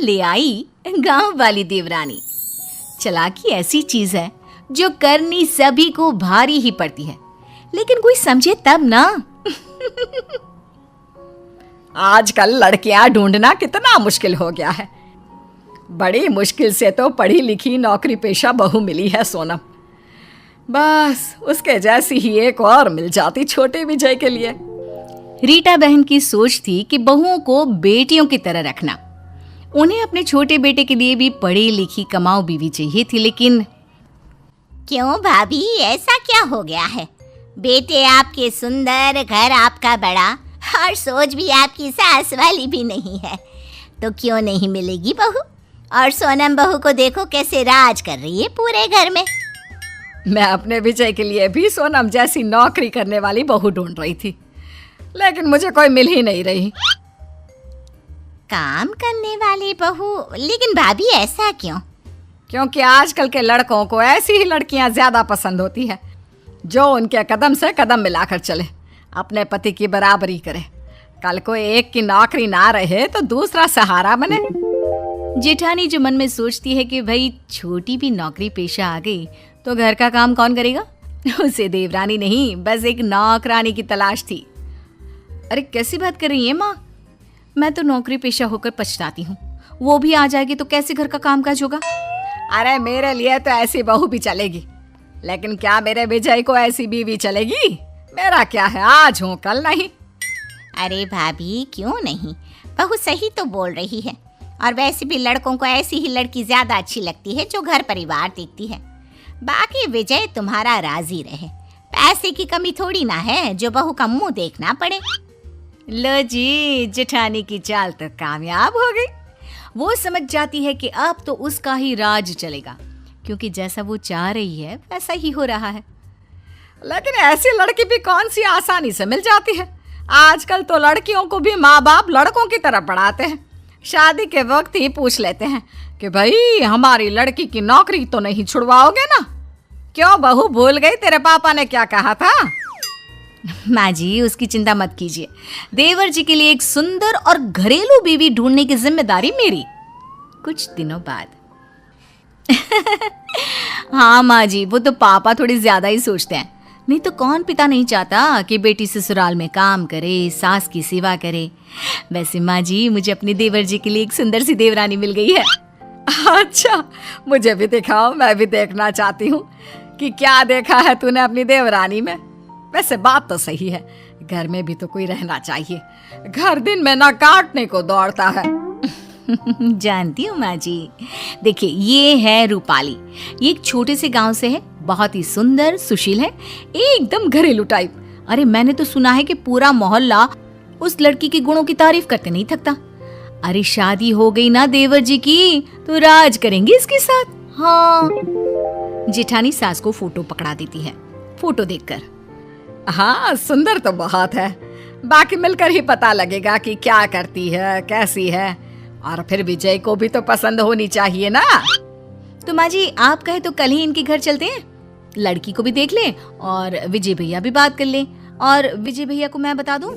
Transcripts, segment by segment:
ले आई गांव वाली देवरानी। चालाकी ऐसी चीज है जो करनी सभी को भारी ही पड़ती है, लेकिन कोई समझे तब ना। आजकल लड़कियां ढूंढना कितना मुश्किल हो गया है। बड़ी मुश्किल से तो पढ़ी लिखी नौकरी पेशा बहू मिली है सोनम। बस उसके जैसी ही एक और मिल जाती छोटे विजय के लिए। रीटा बहन की सोच थी कि बहुओं को बेटियों की तरह रखना। उन्हें अपने छोटे बेटे के लिए भी पढ़ी लिखी कमाऊ बीवी चाहिए थी, लेकिन क्यों भाभी, ऐसा क्या हो गया है? बेटे आपके सुंदर, घर आपका बड़ा, और सोच भी आपकी सास वाली भी नहीं है, तो क्यों नहीं मिलेगी बहू? और सोनम बहू को देखो कैसे राज कर रही है पूरे घर में। मैं अपने विजय के लिए भी सोनम जैसी नौकरी करने वाली बहू ढूंढ रही थी, लेकिन मुझे कोई मिल ही नहीं रही। काम करने वाली बहू? लेकिन भाभी ऐसा क्यों? क्योंकि आजकल के लड़कों को ऐसी ही लड़कियां ज्यादा पसंद होती है जो उनके कदम से कदम मिलाकर चले, अपने पति की बराबरी करे। कल को एक की नौकरी ना रहे तो दूसरा सहारा बने। जेठानी जो मन में सोचती है कि भाई छोटी भी नौकरी पेशा आ गई तो घर का काम कौन करेगा, उसे देवरानी नहीं बस एक नौकरानी की तलाश थी। अरे कैसी बात कर रही है माँ, मैं तो नौकरी पेशा होकर पछताती हूँ। वो भी आ जाएगी तो कैसे घर का कामकाज होगा? अरे मेरे लिए तो ऐसी बहू भी चलेगी, लेकिन क्या मेरे विजय को ऐसी बीवी चलेगी? मेरा क्या है, आज हूँ कल नहीं। अरे भाभी क्यों नहीं, बहू सही तो बोल रही है। और वैसे भी लड़कों को ऐसी ही लड़की ज्यादा अच्छी लगती है जो घर परिवार देखती है। बाकी विजय तुम्हारा राजी रहे, पैसे की कमी थोड़ी ना है जो बहू का मुंह देखना पड़े। लो जी, जेठानी की चाल तो कामयाब हो गई। वो समझ जाती है कि अब तो उसका ही राज चलेगा, क्योंकि जैसा वो चाह रही है वैसा ही हो रहा है। लेकिन ऐसी लड़की भी कौन सी आसानी से मिल जाती है। आजकल तो लड़कियों को भी माँ बाप लड़कों की तरह पढ़ाते हैं। शादी के वक्त ही पूछ लेते हैं कि भाई हमारी लड़की की नौकरी तो नहीं छुड़वाओगे ना? क्यों बहू, भूल गई तेरे पापा ने क्या कहा था? माँ जी उसकी चिंता मत कीजिए, देवर जी के लिए एक सुंदर और घरेलू बीवी ढूंढने की जिम्मेदारी मेरी। कुछ दिनों बाद हाँ माँ जी, वो तो पापा थोड़ी ज्यादा ही सोचते हैं। नहीं तो कौन पिता नहीं चाहता कि बेटी ससुराल में काम करे, सास की सेवा करे। वैसे माँ जी मुझे अपने देवर जी के लिए एक सुंदर सी देवरानी मिल गई है। अच्छा, मुझे भी दिखाओ, मैं भी देखना चाहती हूँ कि क्या देखा है तूने अपनी देवरानी में। वैसे बात तो सही है, घर में भी तो कोई रहना चाहिए। घर दिन में ना काटने को दौड़ता है। जानती हूँ माँ जी। देखिए ये है रूपाली, ये एक छोटे से गांव से है, बहुत ही सुंदर सुशील है, एकदम घरेलू टाइप। अरे मैंने तो सुना है कि पूरा मोहल्ला उस लड़की के गुणों की तारीफ करते नहीं थकता। अरे शादी हो गई ना देवर जी की तो राज करेंगे इसके साथ। हाँ। जेठानी सास को फोटो पकड़ा देती है। फोटो देखकर हाँ सुंदर तो बहुत है, बाकी मिलकर ही पता लगेगा कि क्या करती है, कैसी है। और फिर विजय को भी तो पसंद होनी चाहिए ना। तो माँ जी आप कहे तो कल ही इनके घर चलते हैं, लड़की को भी देख लें और विजय भैया भी बात कर लें, और विजय भैया को मैं बता दूं।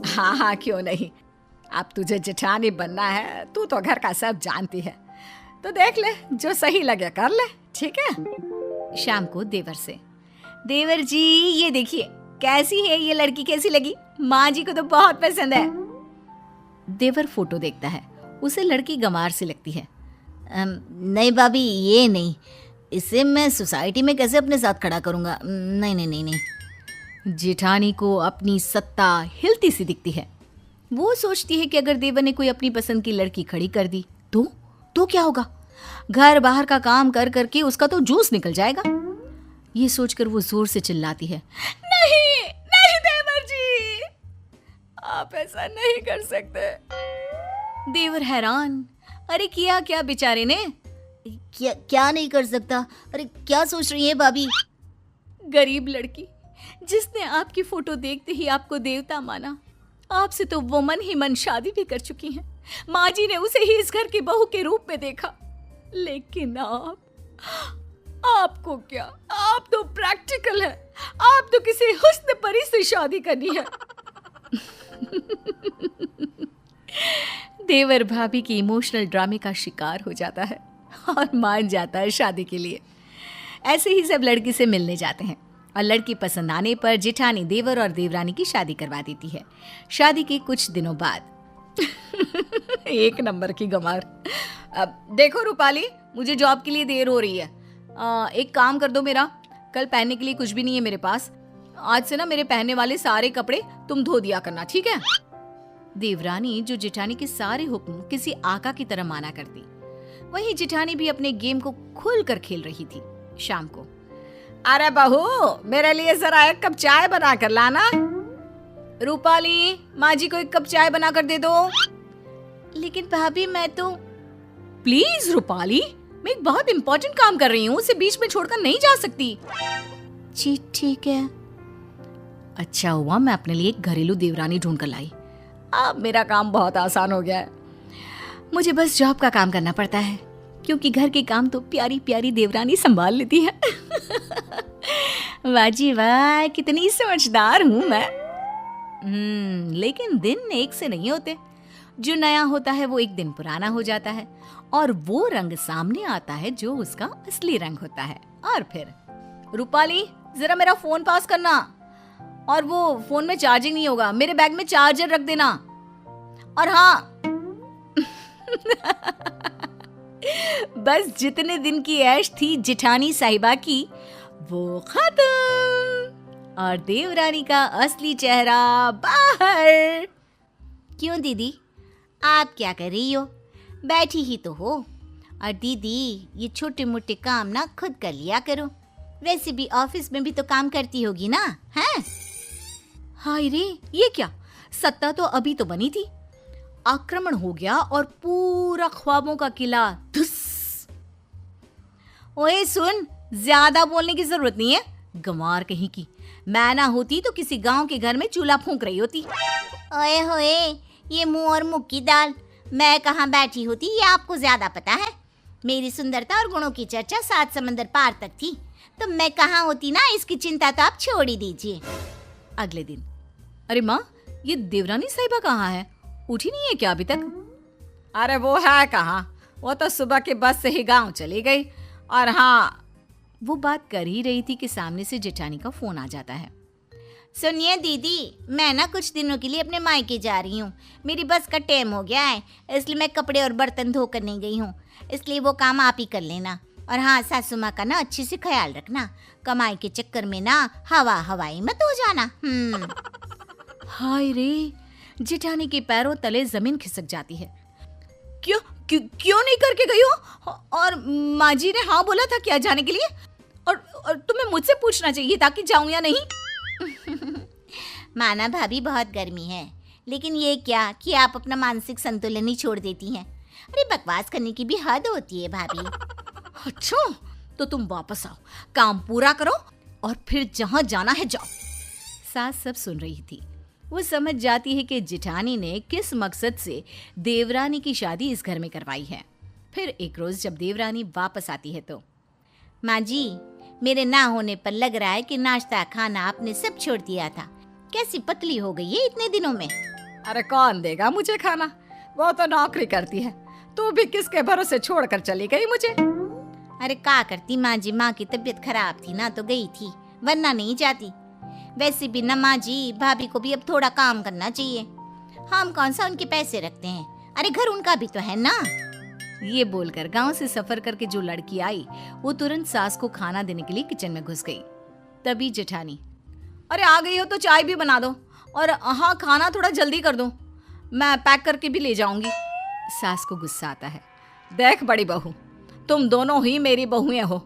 हाँ हाँ क्यों नहीं, अब तुझे जेठानी बनना है, तू तो घर का सब जानती है, तो देख ले, जो सही लगे कर ले, ठीक है। शाम को देवर से, देवर जी ये देखिए कैसी है ये लड़की, कैसी लगी? माँ जी को तो बहुत पसंद है। देवर फोटो देखता है, उसे लड़की गंवार से लगती है। नहीं भाभी ये नहीं, इसे मैं सोसाइटी में कैसे अपने साथ खड़ा करूंगा? नहीं नहीं नहीं नहीं। जेठानी को अपनी सत्ता हिलती सी दिखती है। वो सोचती है कि अगर देवर ने कोई अपनी पसंद की लड़की खड़ी कर दी तो क्या होगा? घर बाहर का काम कर करके उसका तो जूस निकल जाएगा। ये सोचकर वो जोर से चिल्लाती है, नहीं नहीं देवर जी, आप ऐसा नहीं कर सकते। देवर हैरान, अरे किया क्या बेचारे ने? क्या नहीं कर सकता? अरे क्या सोच रही है भाभी? गरीब लड़की जिसने आपकी फोटो देखते ही आपको देवता माना, आपसे तो वो मन ही मन शादी भी कर चुकी हैं। माँ जी ने उसे ही इस घर की बहू के रूप में देखा, लेकिन आपको क्या, आप तो प्रैक्टिकल है, आप तो किसी हुस्न परी से शादी करनी है। देवर भाभी की इमोशनल ड्रामे का शिकार हो जाता है और मान जाता है शादी के लिए। ऐसे ही सब लड़की से मिलने जाते हैं और लड़की पसंद आने पर जेठानी देवर और देवरानी की शादी करवा देती है। शादी के कुछ दिनों बाद एक नंबर की गंवार। अब देखो रूपाली, मुझे जॉब के लिए देर हो रही है। एक काम कर दो मेरा, कल पहनने के लिए कुछ भी नहीं है मेरे पास। आज से ना मेरे पहनने वाले सारे कपड़े तुम धो दिया करना, ठीक है? देवरानी जो जेठानी के सारे हुक्म किसी आका की तरह माना करती, वहीं जेठानी भी अपने गेम को खुलकर खेल रही थी। शाम को, अरे बहू, मेरे लिए जरा एक कप चाय बना कर लाना। रूपाली, माँ जी को एक कप चाय बना कर दे दो। लेकिन भाभी मैं तो। प्लीज रूपाली, मैं एक बहुत इंपॉर्टेंट काम कर रही हूँ, उसे बीच में छोड़कर नहीं जा सकती। जी ठीक है। अच्छा हुआ मैं अपने लिए एक घरेलू देवरानी ढूंढ कर लाई। अब मेरा काम बहुत आसान हो गया है। मुझे बस जॉब का काम करना पड़ता है, क्योंकि घर के काम तो प्यारी प्यारी देवरानी संभाल लेती है। वाह जी वाह, कितनी समझदार हूँ मैं। लेकिन दिन एक से नहीं होते। जो नया होता है वो एक दिन पुराना हो जाता है और वो रंग सामने आता है जो उसका असली रंग होता है। और फिर, रूपाली, जरा मेरा फोन पास करना। और वो फोन में चार्जिंग नहीं होगा, मेरे बैग में चार्जर रख देना। और हाँ, बस जितने दिन की ऐश थी जेठानी साहिबा की, वो खत्म और देवरानी का असली चेहरा बाहर। क्यों दीदी, आप क्या कर रही हो? बैठी ही तो हो। और दीदी, ये छोटे मोटे काम ना खुद कर लिया करो। वैसे भी ऑफिस में भी तो काम करती होगी ना, हैं? हाय रे, ये क्या? सत्ता तो अभी तो बनी थी, आक्रमण हो गया और पूरा ख्वाबों का किला धुस। ओए सुन, ज्यादा बोलने की जरूरत नहीं है। गंवार कहीं की, मैं ना होती तो किसी गांव के घर में चूल्हा फूंक रही होती। ओए होए, ये मुंह और मुख की दाल। मैं कहाँ बैठी होती ये आपको ज्यादा पता है। मेरी सुंदरता और गुणों की चर्चा 7 समंदर पार तक थी, तो मैं कहाँ होती ना, इसकी चिंता तो आप छोड़ ही दीजिए। अगले दिन, अरे माँ, ये देवरानी साहिबा कहाँ है? उठी नहीं है क्या अभी तक? अरे वो है कहाँ, वो तो सुबह की बस से ही गांव चली गई। और हाँ, वो बात कर ही रही थी कि सामने से जेठानी का फोन आ जाता है। सुनिए दीदी, मैं ना कुछ दिनों के लिए अपने मायके जा रही हूँ। मेरी बस का टाइम हो गया है, इसलिए मैं कपड़े और बर्तन धो कर नहीं गई हूँ। इसलिए वो काम आप ही कर लेना। और हाँ, सासू माँ का ना अच्छे से ख्याल रखना। कमाई के चक्कर में ना हवाई मत हो जाना। हाय रे, जेठानी के पैरों तले जमीन खिसक जाती है। क्यों नहीं करके गई हो? और माँ जी ने हाँ बोला था क्या जाने के लिए? और तुम्हें मुझसे पूछना चाहिए था कि जाऊं या नहीं। माना भाभी, बहुत गर्मी है, लेकिन ये क्या कि आप अपना मानसिक संतुलन ही छोड़ देती हैं। अरे बकवास करने की भी हद होती है भाभी। अच्छा, तो तुम वापस आओ, काम पूरा करो और फिर जहाँ जाना है जाओ। सास सब सुन रही थी। वो समझ जाती है कि जेठानी ने किस मकसद से देवरानी की शादी इस घर में करवाई है। फिर एक रोज जब देवरानी वापस आती है तो, माँ जी, मेरे ना होने पर लग रहा है कि नाश्ता खाना आपने सब छोड़ दिया था। कैसी पतली हो गई है इतने दिनों में। अरे कौन देगा मुझे खाना, वो तो नौकरी करती है। तू भी किसके भरोसे छोड़कर चली गई मुझे? अरे क्या करती माँ जी, माँ की तबीयत खराब थी ना तो गई थी, वरना नहीं जाती। वैसे भी ना माँ जी, भाभी को भी अब थोड़ा काम करना चाहिए। हम कौन सा उनके पैसे रखते हैं, अरे घर उनका भी तो है ना। ये बोलकर गांव से सफर करके जो लड़की आई, वो तुरंत सास को खाना देने के लिए किचन में घुस गई। तभी जेठानी, अरे आ गई हो तो चाय भी बना दो, और हाँ, खाना थोड़ा जल्दी कर दो, मैं पैक करके भी ले जाऊंगी। सास को गुस्सा आता है। देख बड़ी बहू, तुम दोनों ही मेरी बहुएं हो,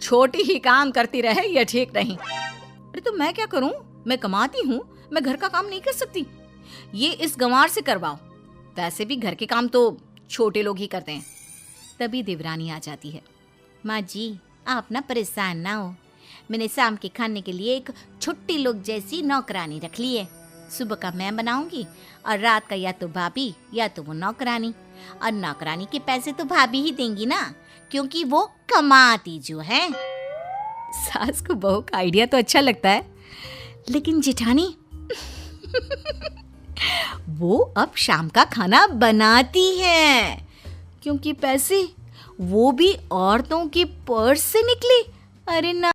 छोटी ही काम करती रहे ये ठीक नहीं। अरे तो मैं क्या करूं, मैं कमाती हूँ, मैं घर का काम नहीं कर सकती? ये इस गंवार से करवाओ, वैसे भी घर के काम तो छोटे लोग ही करते हैं। तभी देवरानी आ जाती है। माँ जी, आप ना परेशान ना हो, मैंने शाम के खाने के लिए एक छुट्टी लोग जैसी नौकरानी रख ली है। सुबह का मैं बनाऊंगी और रात का या तो भाभी या तो वो नौकरानी। और नौकरानी के पैसे तो भाभी ही देंगी ना, क्योंकि वो कमाती जो है। सास को बहू का आइडिया तो अच्छा लगता है, लेकिन जेठानी वो अब शाम का खाना बनाती हैं, क्योंकि पैसे वो भी औरतों की पर्स से निकले। अरे ना